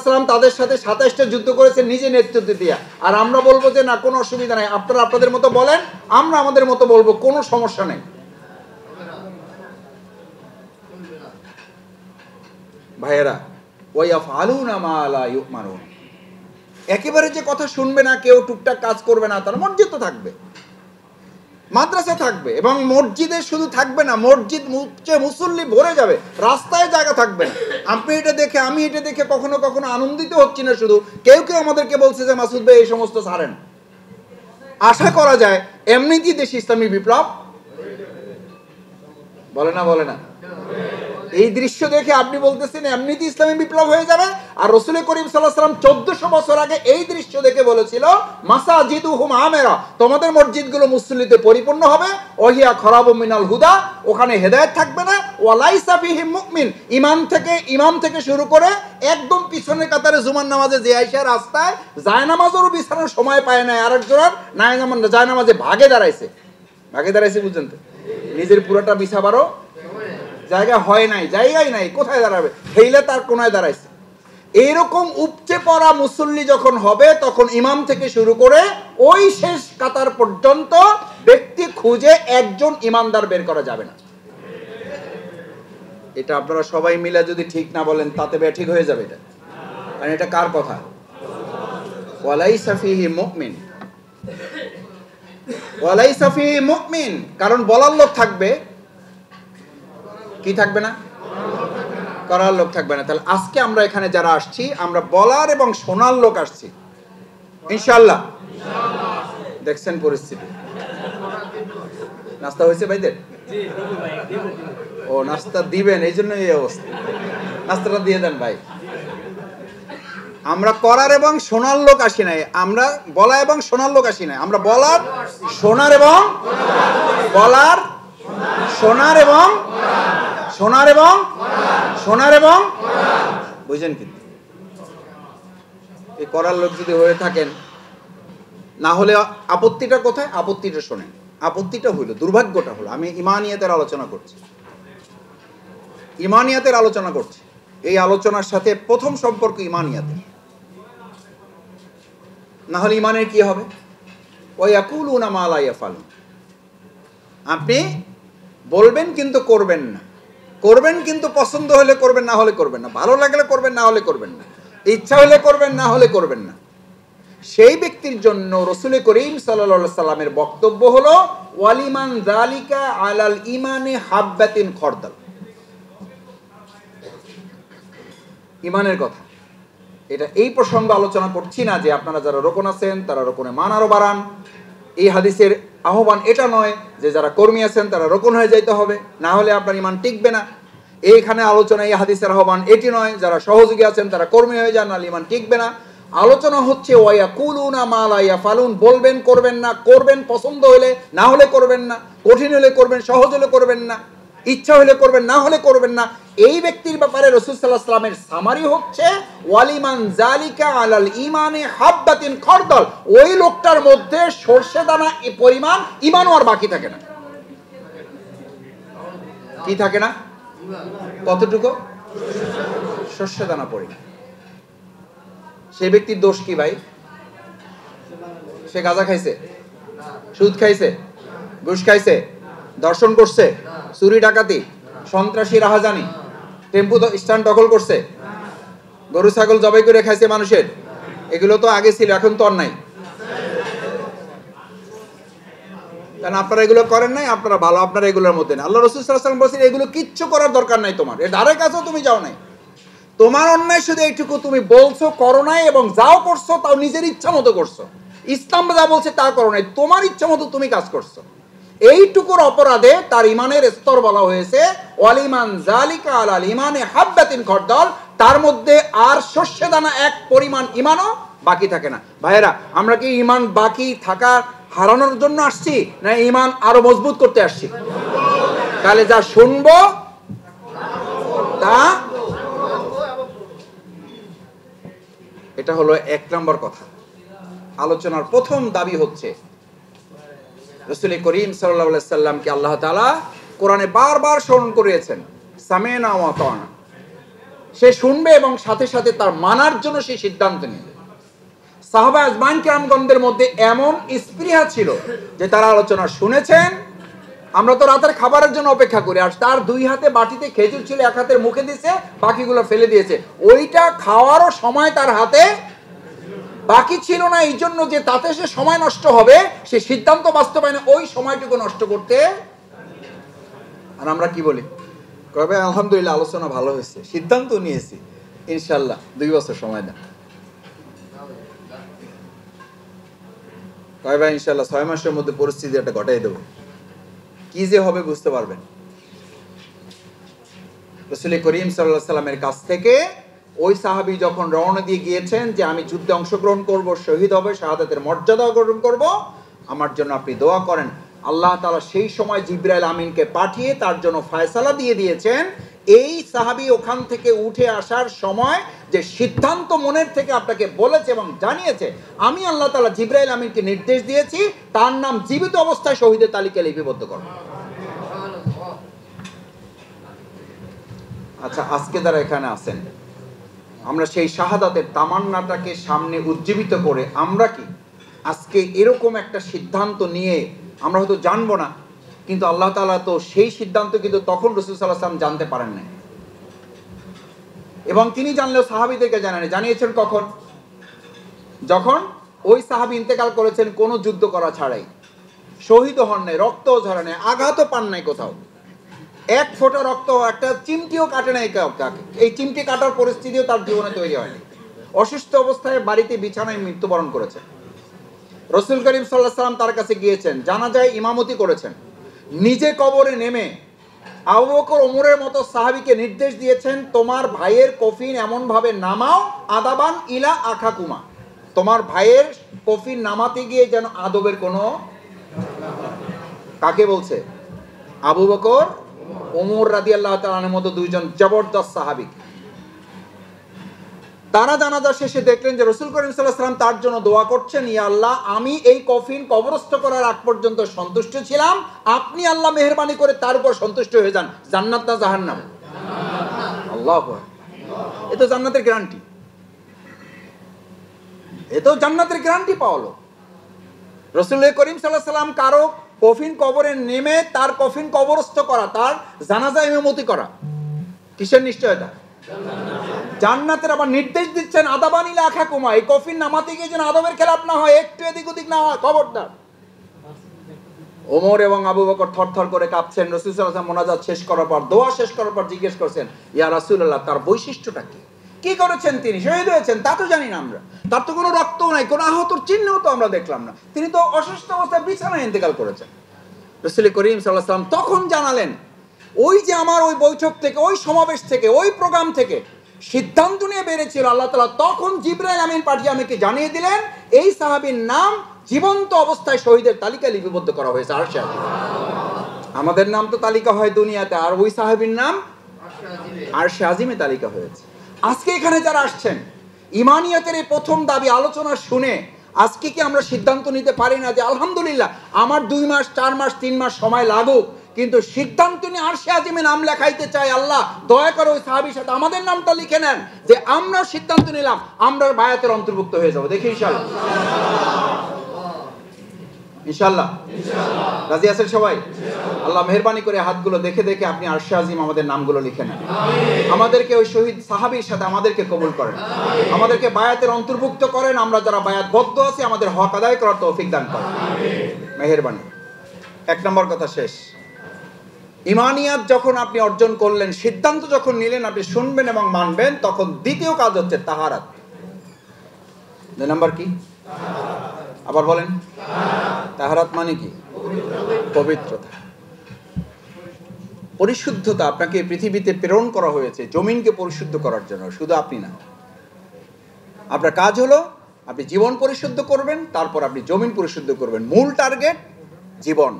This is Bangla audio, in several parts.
সাল্লাম তাদের সাথে 27টা যুদ্ধ করেছেন নিজে নেতৃত্ব দিয়ে। আর আমরা বলবো যে না কোনো অসুবিধা নেই, আপনারা আপনাদের মতো বলেন, আমরা আমাদের মতো বলবো, কোনো সমস্যা নেই। ভাইয়েরা, ওয়ায়াফআলুনা মা লা ইউমারুন, একেবারে যে কথা শুনবে না, কেউ টুকটাক কাজ করবে না, তার মসজিদ তো থাকবে, মাদ্রাসা থাকবে, এবং মসজিদে শুধু থাকবে না, মসজিদ মুসল্লি ভরে যাবে, রাস্তায় জায়গা থাকবে না। আপনি এটা দেখে, আমি এটা দেখে কখনো কখনো আনন্দিত হচ্ছি না, শুধু কেউ কেউ আমাদেরকে বলছে যে মাসুদ ভাই এই সমস্ত ছাড়েন। আশা করা যায় এমনিতেই দেশে ইসলামী বিপ্লব বলে না, বলে না। এই দৃশ্য দেখে আপনি বলতেছেন এমনিতে ইসলামী বিপ্লব হয়ে যাবে। আর রাসূল করিম সাল্লাল্লাহু আলাইহি ওয়াসাল্লাম 1400 বছর আগে এই দৃশ্য দেখে বলেছিল মাসাজিদুহুম আমেরা, তোমাদের মসজিদগুলো মুসল্লিতে পরিপূর্ণ হবে, ওহিয়া খরাবু মিনাল হুদা, ওখানে হেদায়েত থাকবে না, ওয়ালাইসা ফিহিম মুমিন, ইমাম থেকে শুরু করে একদম পিছনের কাতারে জুমার নামাজে যে আইসা রাস্তায় জায়নামাজেরও বিছানার সময় পায় না, আরেকজন জায়নামাজে ভাগে দাঁড়াইছে বুঝছেন তো, নিজের পুরোটা বিছাবারও জায়গা হয় নাই, জায়গাই নাই, কোথায় দাঁড়াবে, হেইলে তার কোনায় দাঁড়াইছে। এইরকম উপচে পড়া মুসল্লি যখন হবে, তখন ইমাম থেকে শুরু করে ওই শেষ কাতার পর্যন্ত ব্যক্তি খুঁজে একজন ইমানদার বের করা যাবে না। এটা আপনারা সবাই মিলে যদি ঠিক না বলেন, তাতে ঠিক হয়ে যাবে এটা। আর এটা কার কথা? ওয়ালাইসা ফিহি মুমিন, ওয়ালাইসা ফিহি মুমিন, কারণ বলার লোক থাকবে, কি থাকবে না? করার লোক থাকবে না। তাহলে আজকে আমরা এখানে যারা আসছি, আমরা বলার এবং শোনার লোক আসছি ইনশাআল্লাহ। দেখছেন পরিস্থিতি। নাস্তা হয়েছে ভাইদের? ও নাস্তা দিবেন, এই জন্য এই অবস্থা। নাস্তাটা দিয়ে দেন ভাই। আমরা করার এবং শোনার লোক আসি নাই, আমরা বলা এবং শোনার লোক আসি নাই, আমরা বলার, শোনার এবং বলার, শোনার এবং বুঝেন। কিন্তু এই করার লোক যদি হয়ে থাকেন, না হলে আপত্তিটা কোথায়? আপত্তিটা শোনেন। আপত্তিটা হইল, দুর্ভাগ্যটা হলো, আমি ইমানিয়াতের আলোচনা করছি। এই আলোচনার সাথে প্রথম সম্পর্ক ইমানিয়াতের, না হলে ইমানের কি হবে? ওয়ায়াকুলুনা মা লা ইয়াফালুন, আপনি বলবেন কিন্তু করবেন না, করবেন কিন্তু পছন্দ হলে করবেন, না হলে করবেন না, ভালো লাগলে করবেন, না হলে করবেন না, ইচ্ছা হলে করবেন, না হলে করবেন না। সেই ব্যক্তির জন্য রাসূল করিম সাল্লাল্লাহু আলাইহি সাল্লামের বক্তব্য হলো ওয়ালিমান যালিকা আলাল ইমানি হাববাতিন খরদাল। ইমানের কথা এটা, এই প্রসঙ্গ আলোচনা করছি না যে আপনারা যারা রোকন আছেন তারা রোকনে মান আরো বাড়ান। এই হাদিসের আহ্বান এটা নয় যে যারা কর্মী আছেন তারা রোকন হয়ে যাইতে হবে, না হলে আপনার ইমান টিকবে না। এইখানে আলোচনা, এই হাদিসের আহ্বান এটি নয় যারা সহযোগী আছেন তারা কর্মী হয়ে যান, নাহলে ইমান টিকবে না। আলোচনা হচ্ছে ওয়ায়াকুলুনা মা লা ইয়াফালুন, বলবেন করবেন না, করবেন পছন্দ হলে, না হলে করবেন না, কঠিন হলে করবেন, সহজ হলে করবেন না, ইচ্ছা হলে করবেন, না হলে করবেন না। এই ব্যক্তির ব্যাপারে রাসূল সাল্লাল্লাহু আলাইহি ওয়াসাল্লামের সামারি হচ্ছে ওয়ালিমান যালিকা আলাল ঈমানি হাববাতিন খরদাল, ওই লোকটার মধ্যে সরষে দানা পরিমাণ ঈমানও আর বাকি থাকে না। কি থাকে না? কতটুকু? সরষে দানা পরিমাণ। সেই ব্যক্তির দোষ কি ভাই? সে গাঁজা খাইছে, সুদ খাইছে, ঘুষ খাইছে, দর্শন করছে, চুরি ডাকাতি, সন্ত্রাসী রাহাজানি, টেম্পু স্ট্যান্ড দখল করছে, গরু ছাগল জবাই করে খাইছে মানুষের, এগুলো তো আগে ছিল, এখন তো আর নাই। কারণ আপনারা এগুলো করেন নাই, আপনারা ভালো, আপনারা এগুলোর মধ্যে না। আল্লাহ রাসূল সাল্লাল্লাহু আলাইহি ওয়াসাল্লাম বলেছেন এগুলো কিচ্ছু করার দরকার নাই তোমার, এর ধারে কাছেও তুমি যাও নাই। তোমার অন্যায় শুধু এইটুকু, তুমি বলছো করো নাই, এবং যাও করছো তাও নিজের ইচ্ছা মতো করছো। ইসলাম যা বলছে তা করো নাই, তোমার ইচ্ছা মতো তুমি কাজ করছো। এইটুকুর অপরাধে তার ইমানের স্তর বলা হয়েছে ওয়ালিমান যালিকা আলাল ইমানে হাববাতিন খরদাল, তার মধ্যে আর সর্ষে দানা এক পরিমাণ ইমানও বাকি থাকে না। ভাইয়েরা, আমরা কি ইমান বাকি থাকা হারানোর জন্য আসছি, না ইমান আরো মজবুত করতে আসছি? তাহলে যা শুনবো তা, এটা হলো 1 নম্বর কথা। আলোচনার প্রথম দাবি হচ্ছে রাসূল করিম সাল্লাল্লাহু আলাইহি সাল্লামকে আল্লাহ তাআলা কোরআনে বারবার স্মরণ করিয়েছেন সামিনা ওয়া আতানা। সে শুনবে এবং সাথে সাথে তার মানার জন্য সে সিদ্ধান্ত নেবে। সাহাবা আজমাইন কিরামগণদের মধ্যে এমন স্পৃহা ছিল যে তারা আলোচনা শুনেছেন। আমরা তো রাতের খাবারের জন্য অপেক্ষা করি, আর তার দুই হাতে বাটিতে খেজুর ছিল, এক হাতের মুখে দিয়েছে, বাকিগুলো ফেলে দিয়েছে। ওইটা খাওয়ারও সময় তার হাতে বাকি ছিল না, এই জন্য যে তাতে সে সময় নষ্ট হবে, সে সিদ্ধান্ত বাস্তবায়নে ওই সময়টুকু নষ্ট করতে। আর আমরা কি বলি, কবে আলহামদুলিল্লাহ আলোচনা ভালো হয়েছে, সিদ্ধান্ত নিয়েছি, ইনশাল্লাহ 2 বছর সময় দেন। কয় ভাই ইনশাল্লাহ 6 মাসের মধ্যে পরিস্থিতি একটা ঘটাই দেবো, কি যে হবে বুঝতে পারবেন। রাসূল করিম সাল্লাল্লাহু আলাইহি সাল্লামের কাছ থেকে ওই সাহাবী যখন রওনা দিয়ে গিয়েছেন যে আমি যুদ্ধে অংশগ্রহণ করব, শহীদ হবে, শাহাদাতের মর্যাদা গ্রহণ করব, আমার জন্য আপনি দোয়া করেন। আল্লাহ তাআলা সেই সময় জিবরাইল আমিনকে পাঠিয়ে তার জন্য ফয়সালা দিয়ে দিয়েছেন। এই সাহাবী ওখান থেকে উঠে আসার সময় যে সিদ্ধান্ত মনের থেকে আপনাকে বলেছে এবং জানিয়েছে, আমি আল্লাহ তাআলা জিবরাইল আমিনকে নির্দেশ দিয়েছি তার নাম জীবিত অবস্থায় শহীদের তালিকায় লিপিবদ্ধ করো। আচ্ছা, আজকে যারা এখানে আছেন, আমরা সেই শাহাদাতের তামান্নাটাকে সামনে উজ্জীবিত করে আমরা কি আজকে এরকম একটা সিদ্ধান্ত নিয়ে, আমরা হয়তো জানবো না, কিন্তু আল্লাহ তাআলা তো সেই সিদ্ধান্ত কিন্তু তখন রাসূল সাল্লাল্লাহু আলাইহি ওয়াসাল্লাম জানতে পারেন না, এবং তিনি জানলেও সাহাবীদেরকে জানিয়েছেন কখন? যখন ওই সাহাবী ইন্তেকাল করেছেন কোনো যুদ্ধ করা ছাড়াই, শহীদ হন নাই, রক্তও ঝরে নাই, আঘাতও পান নাই কোথাও, এক ফোঁটা রক্ত, একটা চিমটিও কাটে নাই কাউকে, এই চিমটি কাটার পরিস্থিতিও তার জীবনে তৈরি হয়নি। অসুস্থ অবস্থায় বাড়িতে বিছানায় মৃত্যুবরণ করেছেন। রাসূল করিম সাল্লাল্লাহু আলাইহি ওয়াসাল্লাম তার কাছে গিয়েছেন, জানাজায় ইমামতি করেছেন, নিজে কবরে নেমে আবু বকর ওমরের মতো সাহাবীকে নির্দেশ দিয়েছেন, তোমার ভাইয়ের কফিন এমন ভাবে নামাও আদাবান ইলা আখাকুমা, তোমার ভাইয়ের কফিন নামাতে গিয়ে যেন আদবের কোনো, কাকে বলছে? আবু বকর ওমর রাদিয়াল্লাহু তাআলা আনহুর মতো দুইজন জবরদস্ত সাহাবী। তারা জানাজা শেষে দেখলেন যে রাসূল করিম সাল্লাল্লাহু আলাইহি ওয়াসাল্লাম তার জন্য দোয়া করছেন, ইয়া আল্লাহ, আমি এই কফিন কবরস্থ করার আগ পর্যন্ত সন্তুষ্ট ছিলাম, আপনি আল্লাহ মেহেরবানি করে তার উপর সন্তুষ্ট হয়ে যান, জান্নাত না জাহান্নাম? আল্লাহু আকবার। এ তো জান্নাতের গ্যারান্টি, এ তো জান্নাতের গ্যারান্টি পাওয়ালো। রাসূল করিম সাল্লাল্লাহু আলাইহি ওয়াসাল্লাম কারো কফিন কবরে নেমে তার কফিন কবরস্থ করা, তার জানাজা ইমামতি করা, কিসের নিশ্চয়তা? জান্নাতের। আবার নির্দেশ দিচ্ছেন আদাবানিলা আখাকুমা, এই কফিন নামাতে গিয়ে যেন আদবের খেলাপ না হয়, একটু এদিক ওদিক না হয়, খবরদার। ওমর এবং আবু বকর থরথর করে কাঁপছেন। রাসূল সাল্লাল্লাহু আলাইহি ওয়াসাল্লাম মুনাজাত শেষ করার পর, দোয়া শেষ করার পর জিজ্ঞেস করছেন, ইয়া রাসূলুল্লাহ, তার বৈশিষ্ট্যটা কি? কি করেছেন তিনি? শহীদ হয়েছেন তা তো জানি না আমরা, তার তো কোনো রক্তও নাই, কোনো আহতর চিহ্নও তো আমরা দেখলাম না, তিনি তো অসুস্থ অবস্থায় বিছানায় ইন্তেকাল করেছেন। রাসূল করিম সাল্লাল্লাহু আলাইহি ওয়াসাল্লাম তখন জানালেন, ওই যে আমার ওই বৈঠক থেকে, ওই সমাবেশ থেকে, ওই প্রোগ্রাম থেকে সিদ্ধান্ত নিয়ে বেরিয়েছিল আল্লাহ তাআলা, তখন জিবরাইল আমিন পাঠিয়ে আমাকে জানিয়ে দিলেন এই সাহাবীর নাম জীবন্ত অবস্থায় শহীদের তালিকায় লিপিবদ্ধ করা হয়েছে আরশে আজিম। আমাদের নাম তো তালিকা হয় দুনিয়াতে, আর ওই সাহাবীর নাম আরশে আজিমে তালিকা হয়েছে। আজকে এখানে যারা আসছেন, ইমানিয়াতের এই প্রথম দাবি আলোচনা শুনে আজকে কি আমরা সিদ্ধান্ত নিতে পারি না যে আলহামদুলিল্লাহ আমার 2 মাস 4 মাস 3 মাস সময় লাগুক, কিন্তু সিদ্ধান্ত নিয়ে আরশে আজিমে নাম লেখাইতে চাই, আল্লাহ দয়া করে ওই সাহাবীর সাথে আমাদের নামটা লিখে নেন, যে আমরা সিদ্ধান্ত নিলাম আমরা বায়াতের অন্তর্ভুক্ত হয়ে যাব। দেখি ইনশাআল্লাহ, ইনশাআল্লাহ রাজি আছেন সবাই? আল্লাহ মেহেরবানি করে হাতগুলো দেখে দেখে আপনি আরশে আজিম আমাদের নামগুলো লিখে নেন, আমাদেরকে ওই শহীদ সাহাবীর সাথে আমাদেরকে কবুল করেন, আমাদেরকে বায়াতের অন্তর্ভুক্ত করেন, আমরা যারা বায়াতবদ্ধ আছি আমাদের হক আদায় করার তৌফিক দান করেন, মেহেরবানি। 1 নম্বর কথা শেষ। ইমানিয়াত যখন আপনি অর্জন করলেন, সিদ্ধান্ত যখন নিলেন আপনি শুনবেন এবং মানবেন, তখন দ্বিতীয় কাজ হচ্ছে তাহারাত। 2 নম্বর কি? আবার বলেন। তাহারাত মানে কি? পবিত্রতা, পরিশুদ্ধতা। আপনাকে পৃথিবীতে প্রেরণ করা হয়েছে জমিনকে পরিশুদ্ধ করার জন্য, শুধু আপনি না। আপনার কাজ হলো আপনি জীবন পরিশুদ্ধ করবেন, তারপর আপনি জমিন পরিশুদ্ধ করবেন। মূল টার্গেট জীবন,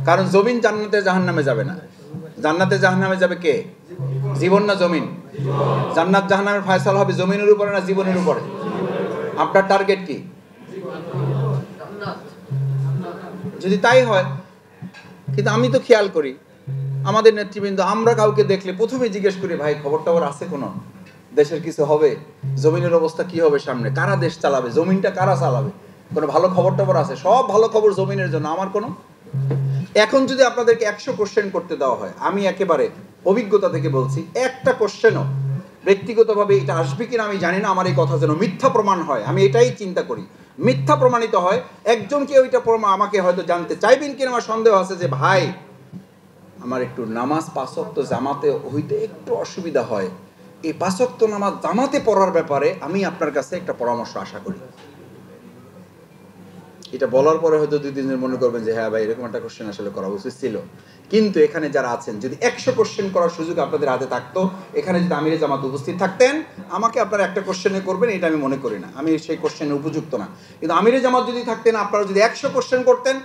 কারণ জমিন জান্নাতে জাহান্নামে যাবে না। জান্নাতে জাহান্নামে যাবে কে? জীবন না জমিন? জান্নাত জাহান্নামের ফয়সালা হবে জমিনের উপরে না জীবনের উপরে? আপনার টার্গেট কি? যদি তাই হয়, কিন্তু আমি তো খেয়াল করি আমাদের নেতৃবৃন্দ আমরা কাউকে দেখলে প্রথমে জিজ্ঞেস করি, ভাই খবর টবর আছে কোনো, দেশের কিছু হবে, জমিনের অবস্থা কি হবে সামনে, কারা দেশ চালাবে, জমিনটা কারা চালাবে, কোনো ভালো খবর টবর আছে? সব ভালো খবর জমিনের জন্য, আমার কোনো। এখন যদি আপনাদেরকে 100 কোশ্চেন করতে দেওয়া হয়, আমি একেবারে অভিজ্ঞতা থেকে বলছি, একটা কোশ্চেনও ব্যক্তিগতভাবে এটা আসবে কিনা আমি জানি না, আমার এই কথা যেন মিথ্যা প্রমাণ হয়, আমি এটাই চিন্তা করি, মিথ্যা প্রমাণিত হয়। একজন কি ওইটা আমাকে হয়তো জানতে চাইবেন কিনা আমার সন্দেহ আছে যে ভাই আমার একটু নামাজ 5 ওয়াক্ত জামাতে হইতে একটু অসুবিধা হয়, এই 5 ওয়াক্ত নামাজ জামাতে পড়ার ব্যাপারে আমি আপনার কাছে একটা পরামর্শ আশা করি। এটা বলার পরে হয়তো 2-3 দিন মনে করবেন যে হ্যাঁ ভাই এরকম একটা কোশ্চেন আসলে করা উচিত ছিল। কিন্তু এখানে যারা আছেন, যদি 100 কোশ্চেন করার সুযোগ আপনাদের হাতে থাকতো, এখানে যদি আমিরে জামাত উপস্থিত থাকতেন, আমাকে আপনারা একটা কোশ্চেনে করবেন এটা আমি মনে করি না, আমি সেই কোশ্চেনে উপযুক্ত না। কিন্তু আমিরে জামাত যদি থাকতেন, আপনারা যদি 100 কোশ্চেন করতেন,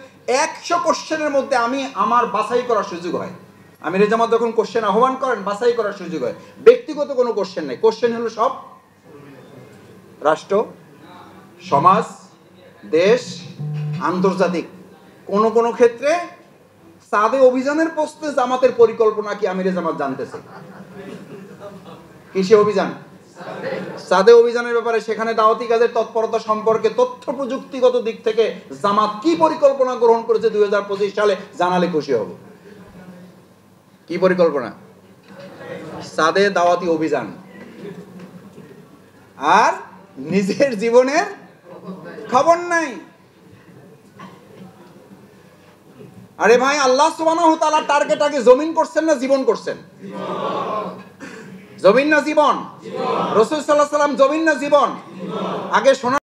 100 কোশ্চেনের মধ্যে আমি আমার বাছাই করার সুযোগ হয়। আমিরে জামাত যখন কোশ্চেন আহ্বান করেন, বাছাই করার সুযোগ হয়। ব্যক্তিগত কোনো কোশ্চেন নেই, কোশ্চেন হলো সব রাষ্ট্র, সমাজ, দেশ, আন্তর্জাতিক। কোনো কোনো ক্ষেত্রে সাদে অভিযানের প্রশ্নে জামাতের পরিকল্পনা কি আমিরে জামাত জানতেছে? কিসে অভিযান? সাদে অভিযানের ব্যাপারে, সেখানে দাওয়াতি কাজের তৎপরতা সম্পর্কে তথ্য প্রযুক্তিগত দিক থেকে জামাত কি পরিকল্পনা গ্রহণ করেছে 2025 সালে জানালে খুশি হব। কি পরিকল্পনা? সাদে দাওয়াতি অভিযান। আর নিজের জীবনের খবর নাই। আরে ভাই, আল্লাহ সুবহানাহু ওয়া তাআলা টার্গেট আগে জমিন করছেন না জীবন করছেন? জমিন না জীবন? রাসূল সাল্লাল্লাহু আলাইহি ওয়াসাল্লাম জমিন না জীবন? আগে শোনা